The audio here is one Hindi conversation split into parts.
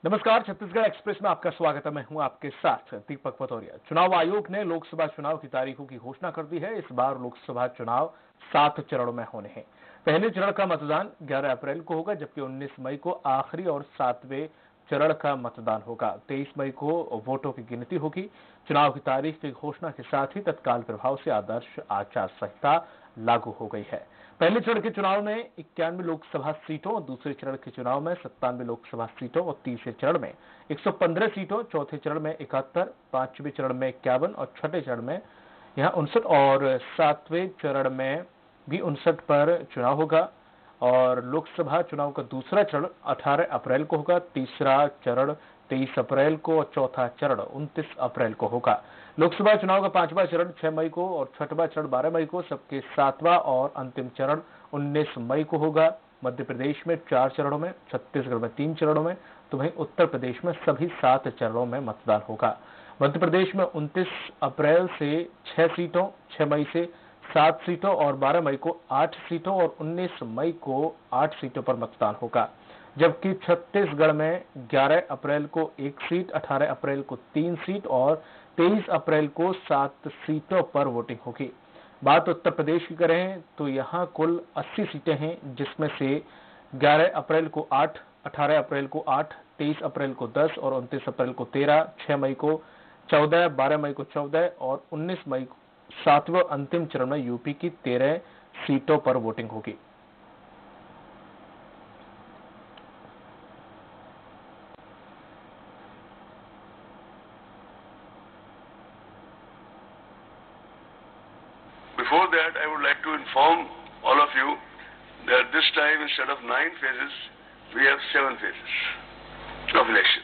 नमस्कार, छत्तीसगढ़ एक्सप्रेस में आपका स्वागत है। मैं हूं आपके साथ दीपक पतौरिया। चुनाव आयोग ने लोकसभा चुनाव की तारीखों की घोषणा कर दी है। इस बार लोकसभा चुनाव 7 चरणों में होने हैं। पहले चरण का मतदान 11 अप्रैल को होगा, जबकि 19 मई को आखिरी और 7वें चरण का मतदान होगा। 23 मई को वोटों की गिनती होगी। चुनाव की तारीख की घोषणा के साथ ही तत्काल प्रभाव से आदर्श आचार संहिता लागू हो गई है। पहले चरण के चुनाव में 91 लोकसभा सीटों, दूसरे चरण के चुनाव में 97 लोकसभा सीटों और तीसरे चरण में 115 सीटों, चौथे चरण में 71, पांचवें चरण में 51 और छठे चरण में यहाँ 59 और सातवें चरण में भी 59 पर चुनाव होगा। और लोकसभा चुनाव का दूसरा चरण 18 अप्रैल को होगा, तीसरा चरण 23 अप्रैल को और चौथा चरण 29 अप्रैल को होगा। लोकसभा चुनाव का पांचवा चरण 6 मई को और छठवां चरण 12 मई को, सबके सातवां और अंतिम चरण 19 मई को होगा। मध्य प्रदेश में 4 चरणों में, छत्तीसगढ़ में 3 चरणों में, तो वहीं उत्तर प्रदेश में सभी 7 चरणों में मतदान होगा। मध्य प्रदेश में 29 अप्रैल से 6 सीटों, 6 मई से 7 सीटों और 12 मई को 8 सीटों और 19 मई को 8 सीटों पर मतदान होगा। जबकि छत्तीसगढ़ में 11 अप्रैल को 1 सीट, 18 अप्रैल को 3 सीट और 23 अप्रैल को 7 सीटों पर वोटिंग होगी। बात उत्तर प्रदेश की करें तो यहां कुल 80 सीटें हैं, जिसमें से 11 अप्रैल को 8, 18 अप्रैल को 8, 23 अप्रैल को 10 और 29 अप्रैल को 13, 6 मई को 14, 12 मई को 14 और 19 मई को 7वें अंतिम चरण में यूपी की 13 सीटों पर वोटिंग होगी। Before that, I would like to inform all of you that this time, instead of 9 phases, we have 7 phases of election.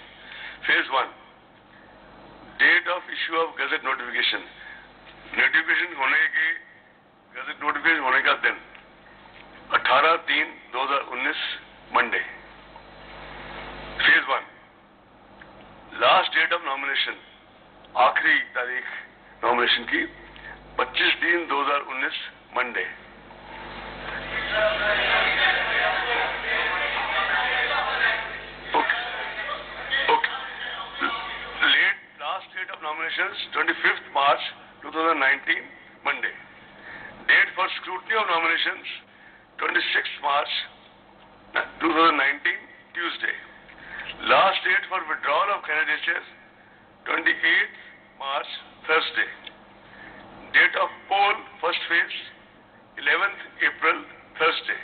Phase 1, date of issue of gazette notification. Notification होने की, gazette notification होने का दिन 18/3/2019 Monday. Phase 1, last date of nomination, आखिरी तारीख नॉमिनेशन की 25/3/2019 Monday. Last date of nominations 25th March 2019 Monday. Date for scrutiny of nominations 26th March 2019 Tuesday. Last date for withdrawal of candidature 28th March Thursday. Date of poll first phase 11th April Thursday.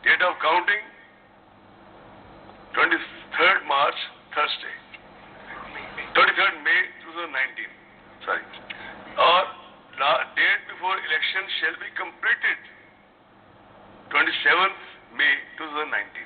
Date of counting 23rd March Thursday. 23rd May 2019. Sorry. Or date before election shall be completed 27th May 2019.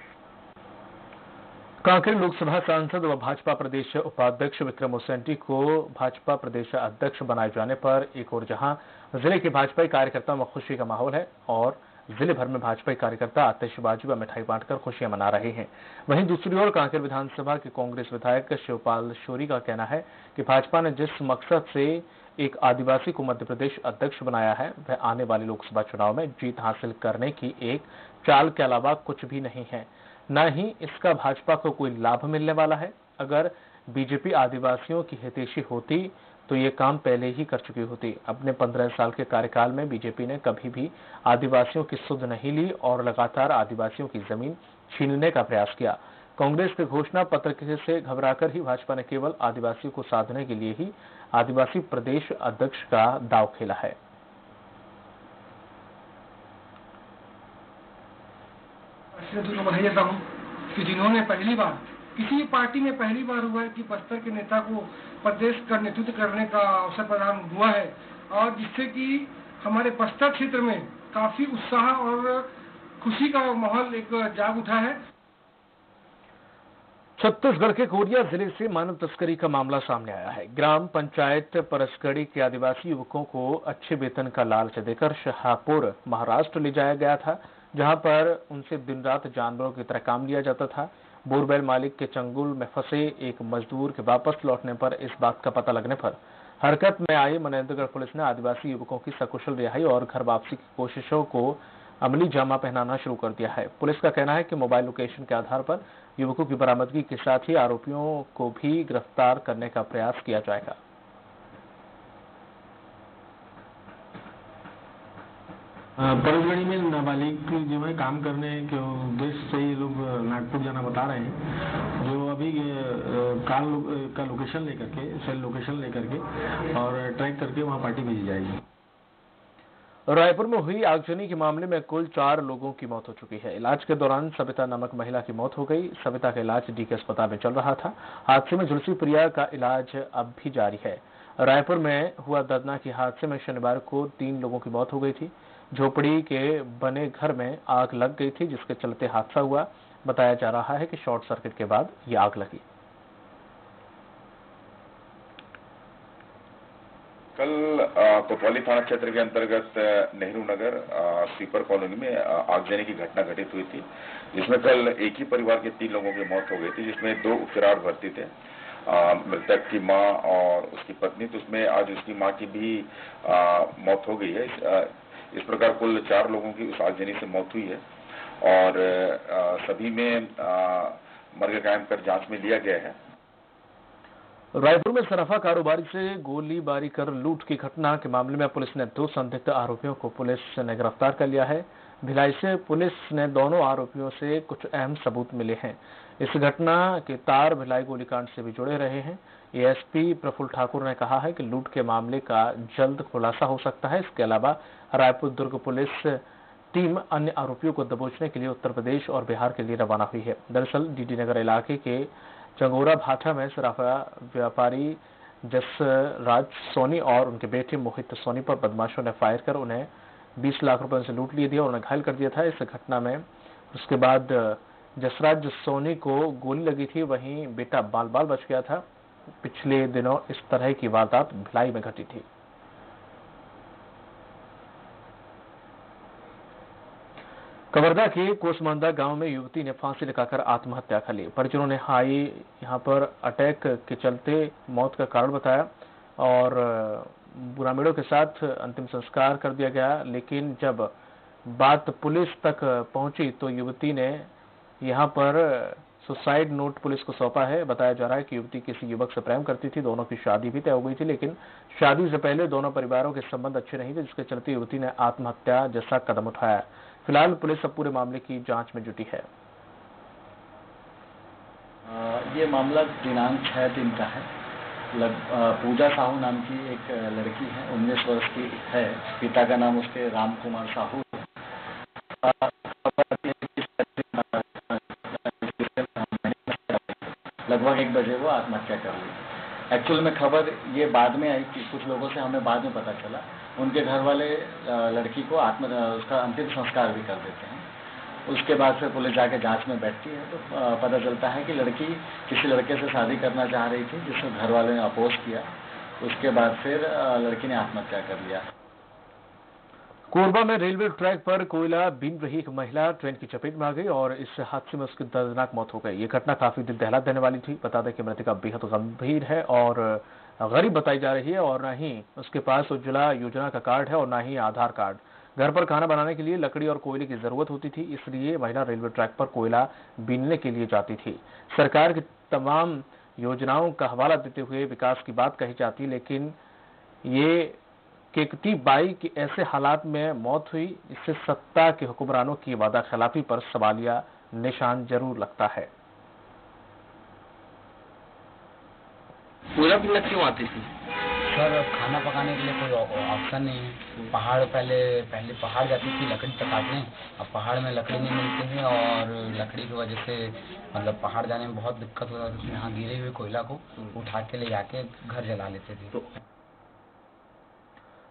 Kanker Lok Sabha सांसद व भाजपा प्रदेश उपाध्यक्ष विक्रम उसेंडी को भाजपा प्रदेश अध्यक्ष बनाए जाने पर एक और जहां जिले के भाजपाई कार्यकर्ताओं में खुशी का माहौल है और जिले भर में भाजपाई कार्यकर्ता आतिशबाजी व मिठाई बांटकर खुशियां मना रहे हैं, वहीं दूसरी ओर कांकेर विधानसभा के कांग्रेस विधायक शिवपाल शोरी का कहना है कि भाजपा ने जिस मकसद से एक आदिवासी को मध्य प्रदेश अध्यक्ष बनाया है, वह आने वाले लोकसभा चुनाव में जीत हासिल करने की एक चाल के अलावा कुछ भी नहीं है, न ही इसका भाजपा को कोई लाभ मिलने वाला है। अगर बीजेपी आदिवासियों की हितैषी होती तो ये काम पहले ही कर चुकी होती। अपने 15 साल के कार्यकाल में बीजेपी ने कभी भी आदिवासियों की सुध नहीं ली और लगातार आदिवासियों की जमीन छीनने का प्रयास किया। कांग्रेस के घोषणा पत्र से घबराकर ही भाजपा ने केवल आदिवासियों को साधने के लिए ही आदिवासी प्रदेश अध्यक्ष का दांव खेला है। तो बधाई देता हूँ कि जिन्होंने पहली बार किसी पार्टी में पहली बार हुआ है कि बस्तर के नेता को प्रदेश का नेतृत्व करने का अवसर प्रदान हुआ है और जिससे कि हमारे बस्तर क्षेत्र में काफी उत्साह और खुशी का माहौल एक जाग उठा है। छत्तीसगढ़ के कोरिया जिले से मानव तस्करी का मामला सामने आया है। ग्राम पंचायत परसगढ़ी के आदिवासी युवकों को अच्छे वेतन का लालच देकर शाहपुर महाराष्ट्र ले जाया गया था, जहां पर उनसे दिन रात जानवरों की तरह काम लिया जाता था। बोरवेल मालिक के चंगुल में फंसे एक मजदूर के वापस लौटने पर इस बात का पता लगने पर हरकत में आई मनेन्द्रगढ़ पुलिस ने आदिवासी युवकों की सकुशल रिहाई और घर वापसी की कोशिशों को अमली जामा पहनाना शुरू कर दिया है। पुलिस का कहना है कि मोबाइल लोकेशन के आधार पर युवकों की बरामदगी के साथ ही आरोपियों को भी गिरफ्तार करने का प्रयास किया जाएगा। परसगढ़ी में नाबालिग जो है काम करने के उद्देश्य से ये लोग नागपुर जाना बता रहे हैं, जो अभी कार का लोकेशन लेकर के, सेल लोकेशन लेकर के और ट्रैक करके वहाँ पार्टी भेजी जाएगी। रायपुर में हुई आगजनी के मामले में कुल 4 लोगों की मौत हो चुकी है। इलाज के दौरान सविता नामक महिला की मौत हो गई। सविता का इलाज डीके अस्पताल में चल रहा था। हादसे में झुलसी प्रिया का इलाज अब भी जारी है। रायपुर में हुआ दर्दनाक हादसे में शनिवार को 3 लोगों की मौत हो गई थी। झोपड़ी के बने घर में आग लग गई थी, जिसके चलते हादसा हुआ। बताया जा रहा है कि शॉर्ट सर्किट के बाद ये आग लगी। कल कोतवाली थाना क्षेत्र के अंतर्गत नेहरू नगर स्वीपर कॉलोनी में आगजनी की घटना घटित हुई थी, जिसमें कल एक ही परिवार के 3 लोगों की मौत हो गई थी, जिसमें 2 उपचार भर्ती थे, मृतक की मां और उसकी पत्नी। तो उसमें आज उसकी मां की भी मौत हो गई है। इस प्रकार कुल 4 लोगों की उस आगजनी से मौत हुई है और सभी में मर्ग कायम कर जांच में लिया गया है। रायपुर में सराफा कारोबारी से गोलीबारी कर लूट की घटना के मामले में पुलिस ने 2 संदिग्ध आरोपियों को पुलिस ने गिरफ्तार कर लिया है। भिलाई से पुलिस ने दोनों आरोपियों से कुछ अहम सबूत मिले हैं। इस घटना के तार भिलाई गोलीकांड से भी जुड़े रहे हैं। एएसपी प्रफुल्ल ठाकुर ने कहा है कि लूट के मामले का जल्द खुलासा हो सकता है। इसके अलावा रायपुर दुर्ग पुलिस टीम अन्य आरोपियों को दबोचने के लिए उत्तर प्रदेश और बिहार के लिए रवाना हुई है। दरअसल डीडी नगर इलाके के चंगोरा भाटा में सराफा व्यापारी जसराज सोनी और उनके बेटे मोहित सोनी पर बदमाशों ने फायर कर उन्हें 20 लाख रुपए से लूट लिए दिया और उन्हें घायल कर दिया था। इस घटना में उसके बाद जसराज सोनी को गोली लगी थी, वहीं बेटा बाल बाल बच गया था। पिछले दिनों इस तरह की वारदात भिलाई में घटी थी। कवर्धा के कोसमंदा गांव में युवती ने फांसी लगाकर आत्महत्या कर ली। परिजनों ने यहां पर अटैक के चलते मौत का कारण बताया और ग्रामीणों के साथ अंतिम संस्कार कर दिया गया। लेकिन जब बात पुलिस तक पहुंची तो युवती ने यहां पर सुसाइड नोट पुलिस को सौंपा है। बताया जा रहा है कि युवती किसी युवक से प्रेम करती थी। दोनों की शादी भी तय हो गई थी, लेकिन शादी से पहले दोनों परिवारों के संबंध अच्छे नहीं थे, जिसके चलते युवती ने आत्महत्या जैसा कदम उठाया। फिलहाल पुलिस अब पूरे मामले की जांच में जुटी है। ये मामला दिनांक 6/3 का है। पूजा साहू नाम की एक लड़की है, 19 वर्ष की है। पिता का नाम उसके राम कुमार साहू। लगभग 1 बजे वो आत्महत्या कर ली। एक्चुअल में खबर ये बाद में आई कि कुछ लोगों से हमें बाद में पता चला। उनके घर वाले लड़की को उसका अंतिम संस्कार भी कर देते हैं। उसके बाद फिर पुलिस जाके जांच में बैठती है तो पता चलता है कि लड़की किसी लड़के से शादी करना चाह रही थी, जिसमें घर वाले ने अपोज किया। उसके बाद फिर लड़की ने आत्महत्या कर लिया। कोरबा में रेलवे ट्रैक पर कोयला बीन रही एक महिला ट्रेन की चपेट में आ गई और इस हादसे में उसकी दर्दनाक मौत हो गई। ये घटना काफी दिल दहला देने वाली थी। बता दें कि मृतका बेहद गंभीर है और गरीब बताई जा रही है और न ही उसके पास उज्ज्वला योजना का कार्ड है और न ही आधार कार्ड। घर पर खाना बनाने के लिए लकड़ी और कोयले की जरूरत होती थी, इसलिए महिला रेलवे ट्रैक पर कोयला बीनने के लिए जाती थी। सरकार की तमाम योजनाओं का हवाला देते हुए विकास की बात कही जाती, लेकिन ये केकती बाई की ऐसे हालात में मौत हुई। इससे सत्ता के हुक्मरानों की वादा खिलाफी पर सवालिया निशान जरूर लगता है। कोयला बीनना क्यों आती थी? सर खाना पकाने के लिए कोई ऑप्शन नहीं है। पहाड़ पहले पहाड़ जाती थी लकड़ी काटने। अब पहाड़ में लकड़ी नहीं मिलती है और लकड़ी की वजह से मतलब पहाड़ जाने में बहुत दिक्कत होता है। यहाँ गिरे हुए कोयला को उठा के ले जाके घर जला लेते थे।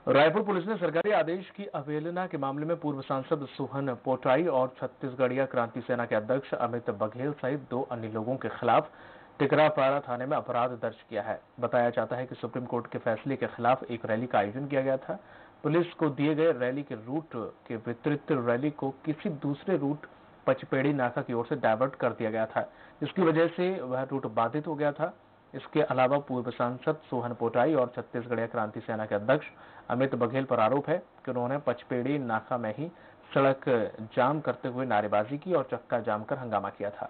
रायपुर पुलिस ने सरकारी आदेश की अवहेलना के मामले में पूर्व सांसद सोहन पोटाई और छत्तीसगढ़िया क्रांति सेना के अध्यक्ष अमित बघेल सहित 2 अन्य लोगों के खिलाफ टिकरापारा थाने में अपराध दर्ज किया है। बताया जाता है कि सुप्रीम कोर्ट के फैसले के खिलाफ एक रैली का आयोजन किया गया था। पुलिस को दिए गए रैली के रूट के विपरीत रैली को किसी दूसरे रूट पचपेड़ी नाका की ओर से डायवर्ट कर दिया गया था, जिसकी वजह से वह रूट बाधित हो गया था। इसके अलावा पूर्व सांसद सोहन पोटाई और छत्तीसगढ़ क्रांति सेना के अध्यक्ष अमित बघेल पर आरोप है कि उन्होंने पचपेड़ी नाका में ही सड़क जाम करते हुए नारेबाजी की और चक्का जाम कर हंगामा किया था।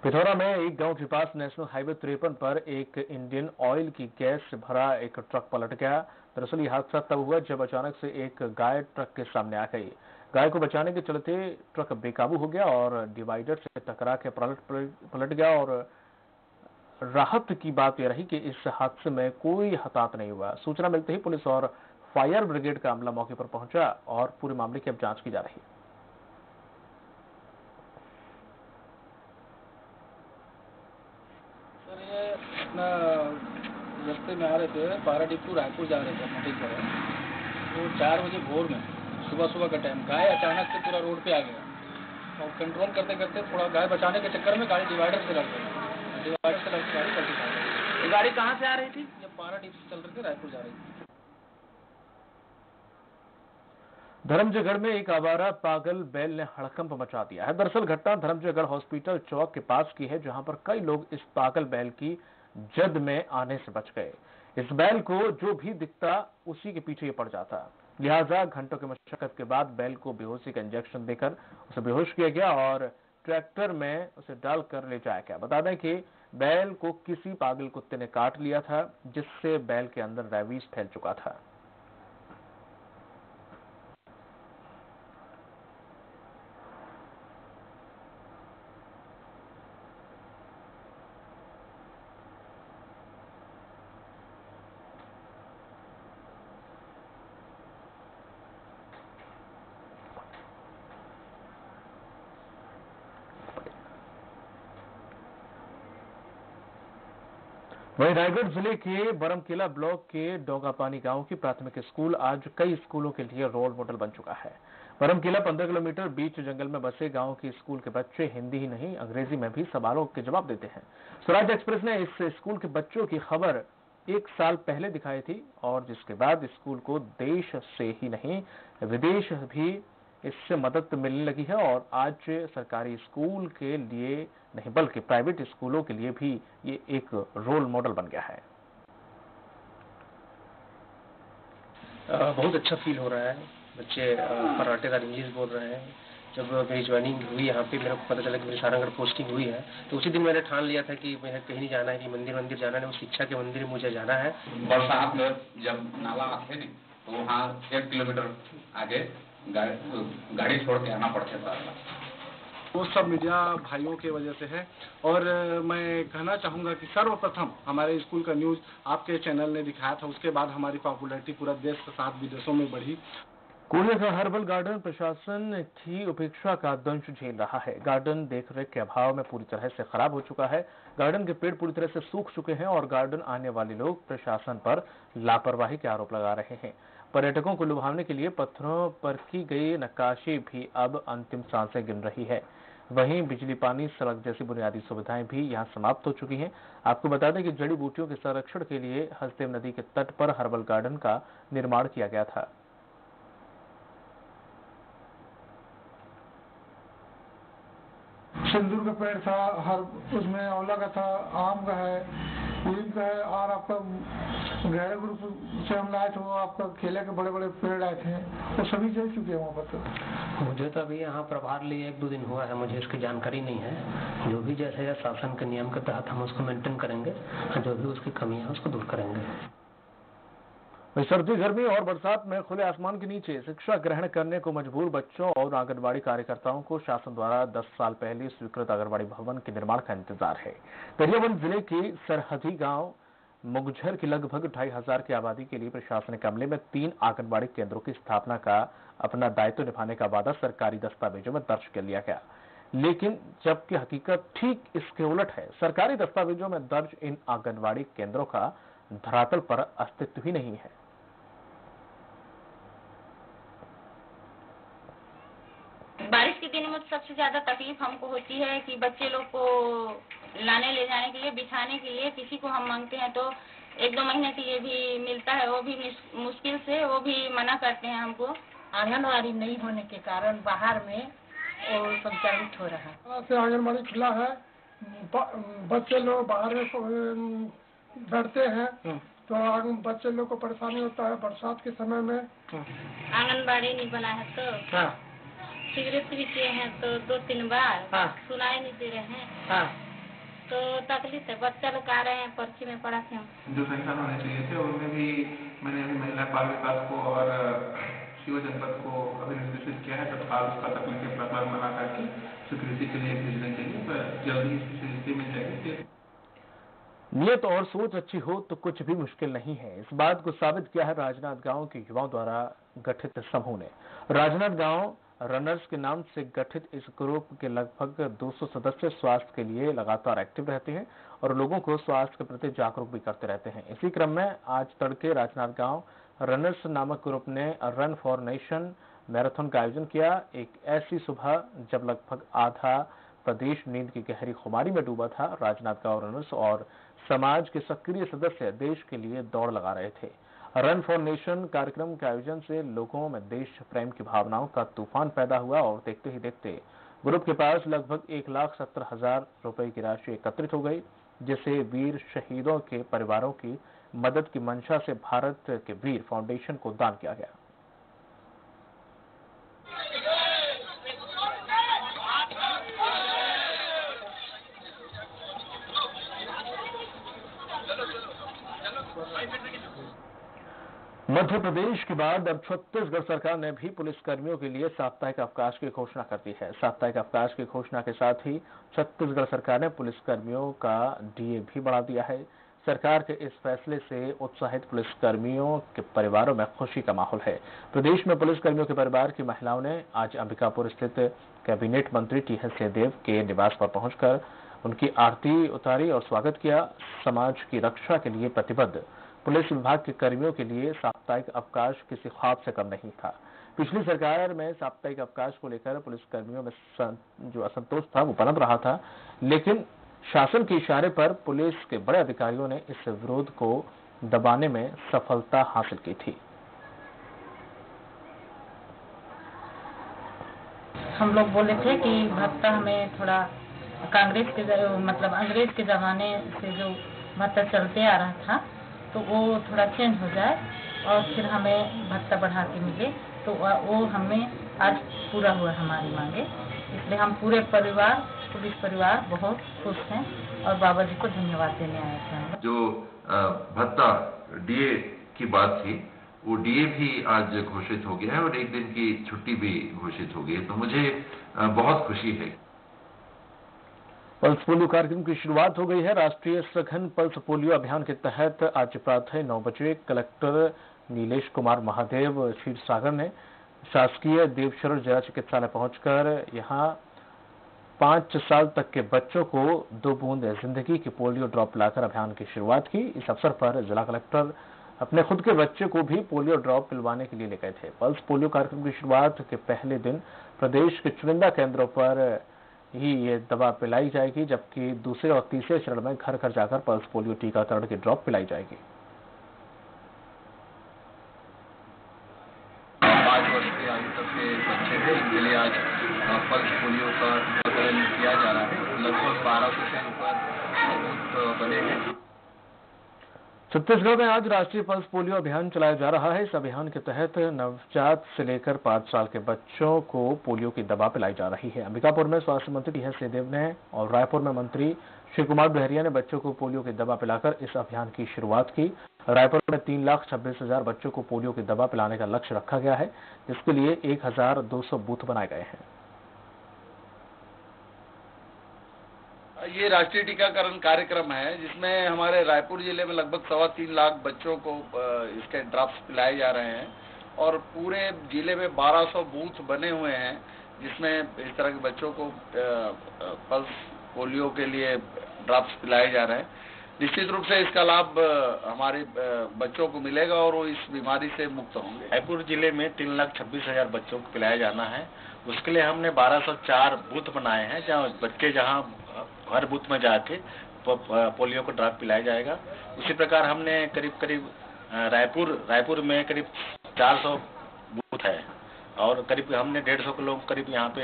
पिथौरा में एक गांव के पास नेशनल हाईवे 53 पर एक इंडियन ऑयल की गैस से भरा एक ट्रक पलट गया। दरअसल ये हादसा तब हुआ जब अचानक से एक गाय ट्रक के सामने आ गई। गाय को बचाने के चलते ट्रक बेकाबू हो गया और डिवाइडर से टकरा के पलट गया। और राहत की बात यह रही कि इस हादसे में कोई हताहत नहीं हुआ। सूचना मिलते ही पुलिस और फायर ब्रिगेड का अमला मौके पर पहुंचा और पूरे मामले की अब जांच की जा रही है। सर ये अपना रास्ते में आ रहे थे, पारादीप टू रायपुर जा रहे थे मोटी तरह। तो 4 बजे भोर में सुबह का टाइम गाय अचानक से पूरा रोड पे आ गया और कंट्रोल करते करते थोड़ा गाय बचाने के चक्कर में गाड़ी डिवाइडर से लग गई। डिवाइडर से लग गाड़ी पलटी खा गई। गाड़ी कहाँ से आ रही थी? ये पारादीप से चल रहे थे, रायपुर जा रही थी। धर्मजयगढ़ में एक आवारा पागल बैल ने हड़कंप मचा दिया है। दरअसल घटना धर्मजयगढ़ हॉस्पिटल चौक के पास की है, जहां पर कई लोग इस पागल बैल की जद में आने से बच गए। इस बैल को जो भी दिखता उसी के पीछे ये पड़ जाता। लिहाजा घंटों की मशक्कत के बाद बैल को बेहोशी का इंजेक्शन देकर उसे बेहोश किया गया और ट्रैक्टर में उसे डालकर ले जाया गया। बता दें कि बैल को किसी पागल कुत्ते ने काट लिया था, जिससे बैल के अंदर रैबीज फैल चुका था। वहीं रायगढ़ जिले के बरमकेला ब्लॉक के डोंगापानी गांव की प्राथमिक स्कूल आज कई स्कूलों के लिए रोल मॉडल बन चुका है। बरमकेला 15 किलोमीटर बीच जंगल में बसे गांव के स्कूल के बच्चे हिंदी ही नहीं अंग्रेजी में भी सवालों के जवाब देते हैं। स्वराज एक्सप्रेस ने इस स्कूल के बच्चों की खबर 1 साल पहले दिखाई थी और जिसके बाद स्कूल को देश से ही नहीं विदेश भी इससे मदद मिलने लगी है और आज सरकारी स्कूल के लिए नहीं बल्कि प्राइवेट स्कूलों के लिए भी ये एक रोल मॉडल बन गया है। बहुत अच्छा फील हो रहा है। बच्चे कराटेदार इंग्लिश बोल रहे हैं। जब मेरी ज्वाइनिंग हुई यहाँ पे, मेरे को पता चला कि मेरी सारंगढ़ पोस्टिंग हुई है, तो उसी दिन मैंने ठान लिया था कि मैं कहीं नहीं जाना है, कि मंदिर जाना है, वो शिक्षा के मंदिर में मुझे जाना है। बरसात में जब नाला आते नहीं तो वहाँ 1 किलोमीटर आगे गाड़ी छोड़ के आना पड़ता था। वो सब मीडिया भाइयों के वजह से है और मैं कहना चाहूँगा कि सर्वप्रथम हमारे स्कूल का न्यूज़ आपके चैनल ने दिखाया था, उसके बाद हमारी पॉपुलैरिटी पूरा देश के साथ विदेशों में बढ़ी। कोरिया का हर्बल गार्डन प्रशासन की उपेक्षा का दंश झेल रहा है। गार्डन देखरेख के अभाव में पूरी तरह से खराब हो चुका है। गार्डन के पेड़ पूरी तरह से सूख चुके हैं और गार्डन आने वाले लोग प्रशासन पर लापरवाही के आरोप लगा रहे हैं। पर्यटकों को लुभावने के लिए पत्थरों पर की गई नक्काशी भी अब अंतिम सांसें गिन रही है। वहीं बिजली, पानी, सड़क जैसी बुनियादी सुविधाएं भी यहां समाप्त हो चुकी हैं। आपको बता दें कि जड़ी बूटियों के संरक्षण के लिए हसदेव नदी के तट पर हर्बल गार्डन का निर्माण किया गया था। सिंदूर का पेड़ था, उसमें आंवला का था, आम का है, नीम का है और आपका गहरे ग्रुप से हम लाए थे, वो आपका केले के बड़े बड़े पेड़ आए थे, वो सभी जल चुके हैं वहाँ पर। तो मुझे तो अभी यहाँ प्रभार लिए 1-2 दिन हुआ है, मुझे इसकी जानकारी नहीं है। जो भी जैसे शासन के नियम के तहत हम उसको मेंटेन करेंगे, जो भी उसकी कमी है उसको दूर करेंगे। सर्दी, गर्मी और बरसात में खुले आसमान के नीचे शिक्षा ग्रहण करने को मजबूर बच्चों और आंगनबाड़ी कार्यकर्ताओं को शासन द्वारा 10 साल पहले स्वीकृत आंगनबाड़ी भवन के निर्माण का इंतजार है। गरियाबंद जिले के सरहदी गांव मुगझर की लगभग 2500 की आबादी के लिए प्रशासनिक अमले में 3 आंगनबाड़ी केंद्रों की स्थापना का अपना दायित्व निभाने का वादा सरकारी दस्तावेजों में दर्ज कर लिया गया, लेकिन जबकि हकीकत ठीक इसके उलट है। सरकारी दस्तावेजों में दर्ज इन आंगनबाड़ी केंद्रों का धरातल पर अस्तित्व ही नहीं है। बारिश के दिन में सबसे ज्यादा तकलीफ हमको होती है कि बच्चे लोग को लाने ले जाने के लिए, बिठाने के लिए किसी को हम मांगते हैं तो 1-2 महीने के लिए भी मिलता है, वो भी मुश्किल से, वो भी मना करते हैं हमको। आंगनबाड़ी नहीं होने के कारण बाहर में वो संचालित हो रहा है। आंगनबाड़ी खुला है, बच्चे लोग बाहर में बैठते हैं तो बच्चे लोग को परेशानी होता है बरसात के समय में। आंगनबाड़ी नहीं बना है तो सिगरेट भी किए हैं तो 2-3 बार, सुनाई नहीं दे रहे हैं। तो तकलीफ है, बच्चा लोग आ रहे हैं, पर्ची में पढ़ाते हैं। जो संस्थान होने चाहिए थे उनमें भी मैंने अभी महिला बाल विकास को और शिव जनपद को अभी निर्देशित किया है, तत्काल उसका तकनीकी प्रकरण बना करके स्वीकृति के लिए भेजने के लिए, जल्दी स्वीकृति मिल जाएगी। नियत और सोच अच्छी हो तो कुछ भी मुश्किल नहीं है। इस बात को साबित किया है राजनांदगांव के युवाओं द्वारा गठित समूह ने। राजनांदगांव रनर्स के नाम से गठित इस ग्रुप के लगभग 200 सदस्य स्वास्थ्य के लिए लगातार एक्टिव रहते हैं और लोगों को स्वास्थ्य के प्रति जागरूक भी करते रहते हैं। इसी क्रम में आज तड़के राजनांदगांव रनर्स नामक ग्रुप ने रन फॉर नेशन मैराथन का आयोजन किया। एक ऐसी सुबह जब लगभग आधा प्रदेश नींद की गहरी खुमारी में डूबा था। राजनांदगांव रनर्स और समाज के सक्रिय सदस्य देश के लिए दौड़ लगा रहे थे। रन फॉर नेशन कार्यक्रम के आयोजन से लोगों में देश प्रेम की भावनाओं का तूफान पैदा हुआ और देखते ही देखते ग्रुप के पास लगभग 1,70,000 रुपए की राशि एकत्रित हो गई, जिसे वीर शहीदों के परिवारों की मदद की मंशा से भारत के वीर फाउंडेशन को दान किया गया। मध्य प्रदेश के बाद अब छत्तीसगढ़ सरकार ने भी पुलिसकर्मियों के लिए साप्ताहिक अवकाश की घोषणा कर दी है। साप्ताहिक अवकाश की घोषणा के साथ ही छत्तीसगढ़ सरकार ने पुलिसकर्मियों का डीए भी बढ़ा दिया है। सरकार के इस फैसले से उत्साहित पुलिसकर्मियों के परिवारों में खुशी का माहौल है। प्रदेश में पुलिसकर्मियों के परिवार की महिलाओं ने आज अंबिकापुर स्थित कैबिनेट मंत्री टीएस सिंहदेव के निवास पर पहुंचकर उनकी आरती उतारी और स्वागत किया। समाज की रक्षा के लिए प्रतिबद्ध पुलिस विभाग के कर्मियों के लिए साप्ताहिक अवकाश किसी ख्वाब से कम नहीं था। पिछली सरकार में साप्ताहिक अवकाश को लेकर पुलिसकर्मियों में जो असंतोष था वो पनप रहा था, लेकिन शासन के इशारे पर पुलिस के बड़े अधिकारियों ने इस विरोध को दबाने में सफलता हासिल की थी। हम लोग बोले थे कि भत्ता हमें थोड़ा कांग्रेस के मतलब अंग्रेज के जमाने से जो भत्ता चलते आ रहा था तो वो थोड़ा चेंज हो जाए और फिर हमें भत्ता बढ़ा के मिले, तो वो हमें आज पूरा हुआ हमारी मांगे। इसलिए हम पूरे परिवार, पुलिस परिवार बहुत खुश हैं और बाबा जी को धन्यवाद देने आए थे। जो भत्ता डीए की बात थी वो डीए भी आज घोषित हो गया है और एक दिन की छुट्टी भी घोषित हो गई है, तो मुझे बहुत खुशी है। पल्स पोलियो कार्यक्रम की शुरुआत हो गई है। राष्ट्रीय सघन पल्स पोलियो अभियान के तहत आज प्रातः 9 बजे कलेक्टर नीलेश कुमार महादेव क्षीरसागर ने शासकीय देवशरण जिला चिकित्सालय पहुंचकर यहां 5 साल तक के बच्चों को 2 बूंद जिंदगी की पोलियो ड्रॉप पिलाकर अभियान की शुरुआत की। इस अवसर पर जिला कलेक्टर अपने खुद के बच्चे को भी पोलियो ड्रॉप पिलवाने के लिए ले गए थे। पल्स पोलियो कार्यक्रम की शुरुआत के पहले दिन प्रदेश के चुनिंदा केंद्रों पर ही ये दवा पिलाई जाएगी, जबकि दूसरे और तीसरे चरण में घर घर जाकर पल्स पोलियो टीकाकरण की ड्रॉप पिलाई जाएगी। 5 वर्ष के आयु तक के बच्चे थे, इनके लिए आज पल्स पोलियो का टीकाकरण किया जा रहा है। लगभग 1200 से ऊपर बूथ बने हैं। छत्तीसगढ़ में आज राष्ट्रीय पल्स पोलियो अभियान चलाया जा रहा है। इस अभियान के तहत नवजात से लेकर 5 साल के बच्चों को पोलियो की दवा पिलाई जा रही है। अंबिकापुर में स्वास्थ्य मंत्री टीएस सिंहदेव ने और रायपुर में मंत्री शिव कुमार डहरिया ने बच्चों को पोलियो की दवा पिलाकर इस अभियान की शुरुआत की। रायपुर में 3,26,000 बच्चों को पोलियो की दवा पिलाने का लक्ष्य रखा गया है, जिसके लिए 1,200 बूथ बनाए गए हैं। ये राष्ट्रीय टीकाकरण कार्यक्रम है जिसमें हमारे रायपुर जिले में लगभग 3.25 लाख बच्चों को इसके ड्रॉप्स पिलाए जा रहे हैं और पूरे जिले में 1200 बूथ बने हुए हैं जिसमें इस तरह के बच्चों को पल्स पोलियो के लिए ड्रॉप्स पिलाए जा रहे हैं। निश्चित रूप से इसका लाभ हमारे बच्चों को मिलेगा और वो इस बीमारी से मुक्त होंगे। रायपुर जिले में 3,26,000 बच्चों को पिलाया जाना है। उसके लिए हमने 1204 बूथ बनाए हैं जहाँ बच्चे हर बूथ में जाके पोलियो को ड्रॉप पिलाया जाएगा। उसी प्रकार हमने करीब रायपुर में करीब 400 बूथ है और करीब हमने 150 के लोग करीब यहाँ पे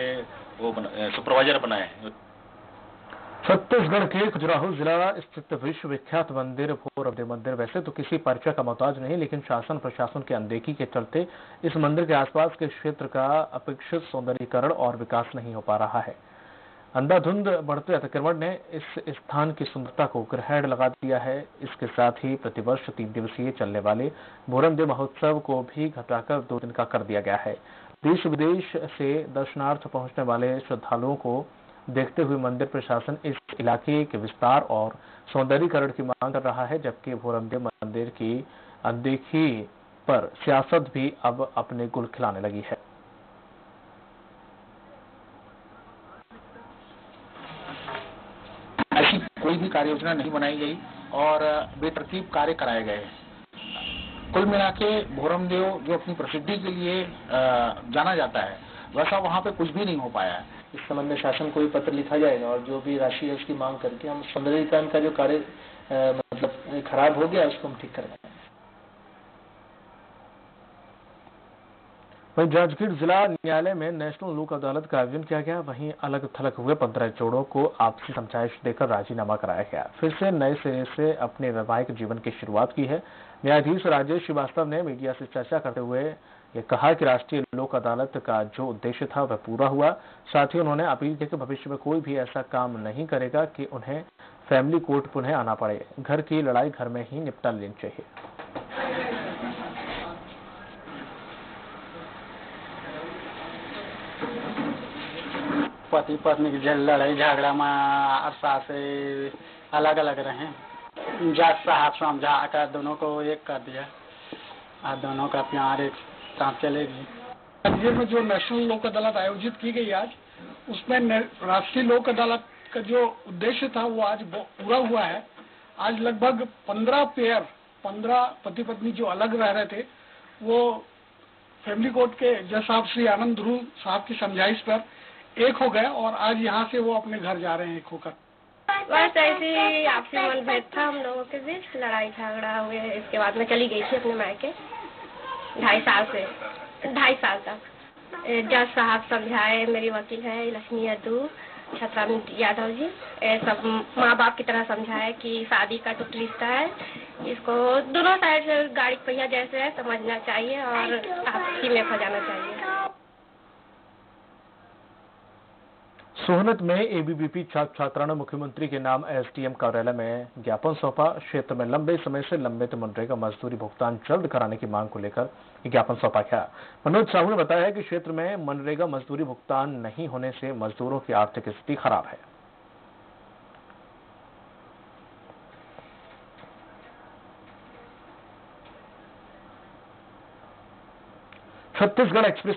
वो सुपरवाइजर बनाए हैं। छत्तीसगढ़ के खजुराहो जिला स्थित विश्व विख्यात मंदिर भोरमदेव मंदिर वैसे तो किसी परिचय का मोहताज नहीं, लेकिन शासन प्रशासन की अनदेखी के चलते इस मंदिर के आसपास के क्षेत्र का अपेक्षित सौंदर्यीकरण और विकास नहीं हो पा रहा है। अंधाधुंध बढ़ते अतिक्रमण ने इस स्थान की सुंदरता को ग्रहण लगा दिया है। इसके साथ ही प्रतिवर्ष 3 दिवसीय चलने वाले भोरमदेव महोत्सव को भी घटाकर 2 दिन का कर दिया गया है। देश विदेश से दर्शनार्थ पहुंचने वाले श्रद्धालुओं को देखते हुए मंदिर प्रशासन इस इलाके के विस्तार और सौंदर्यीकरण की मांग कर रहा है, जबकि भोरमदेव मंदिर की अनदेखी पर सियासत भी अब अपने गुल खिलाने लगी है। ऐसी कोई भी कार्य योजना नहीं बनाई गई और बेतरतीब कार्य कराए गए। कुल मिला के भोरमदेव जो अपनी प्रसिद्धि के लिए जाना जाता है, वैसा वहाँ पे कुछ भी नहीं हो पाया है। इस संबंध में शासन को भी पत्र लिखा जाएगा और जो भी राशि है उसकी मांग करके हम सौंदर्यीकरण का जो कार्य मतलब खराब हो गया उसको हम ठीक करवाएंगे। वहीं जांजगीर जिला न्यायालय में नेशनल लोक अदालत का आयोजन किया गया। वहीं अलग थलग हुए 15 जोड़ों को आपसी समझाइश देकर राजीनामा कराया गया। फिर से नए सिरे से अपने वैवाहिक जीवन की शुरुआत की है। न्यायाधीश राजेश श्रीवास्तव ने मीडिया से चर्चा करते हुए ये कहा कि राष्ट्रीय लोक अदालत का जो उद्देश्य था वह पूरा हुआ। साथ ही उन्होंने अपील की कि भविष्य में कोई भी ऐसा काम नहीं करेगा कि उन्हें फैमिली कोर्ट पुनः आना पड़े। घर की लड़ाई घर में ही निपटा लेनी चाहिए। पति पत्नी की लड़ाई झगड़ा में अरसा से अलग अलग रहे। जज साहब समझा कर दोनों को एक कर दिया और दोनों का प्यार एक साथ चलेगी। राज्य में जो नेशनल लोक अदालत आयोजित की गई आज, उसमें राष्ट्रीय लोक अदालत का जो उद्देश्य था वो आज पूरा हुआ है। आज लगभग 15 पति पत्नी जो अलग रह रहे थे वो फैमिली कोर्ट के जज साहब श्री आनंद ध्रुव साहब की समझाइश पर एक हो गए और आज यहाँ से वो अपने घर जा रहे हैं एक होकर। बस ऐसे ही आपसी मनभेद था हम लोगों के बीच, लड़ाई झगड़ा हुए। इसके बाद मैं चली गई थी अपने मायके 2.5 साल तक। जज साहब समझाए, मेरी वकील है लक्ष्मी यादव, छतराम यादव जी, सब माँ बाप की तरह समझाए कि शादी का टूट रिश्ता है, इसको दोनों साइड से गाड़ी पहिया जैसे है समझना चाहिए और आपसी में फंसाना चाहिए। सोहनत में एबीवीपी छात्र छात्रा ने मुख्यमंत्री के नाम एसडीएम कार्यालय में ज्ञापन सौंपा। क्षेत्र में लंबे समय से लंबित मनरेगा मजदूरी भुगतान जल्द कराने की मांग को लेकर ज्ञापन सौंपा गया। मनोज साहू ने बताया कि क्षेत्र में मनरेगा मजदूरी भुगतान नहीं होने से मजदूरों की आर्थिक स्थिति खराब है। छत्तीसगढ़ एक्सप्रेस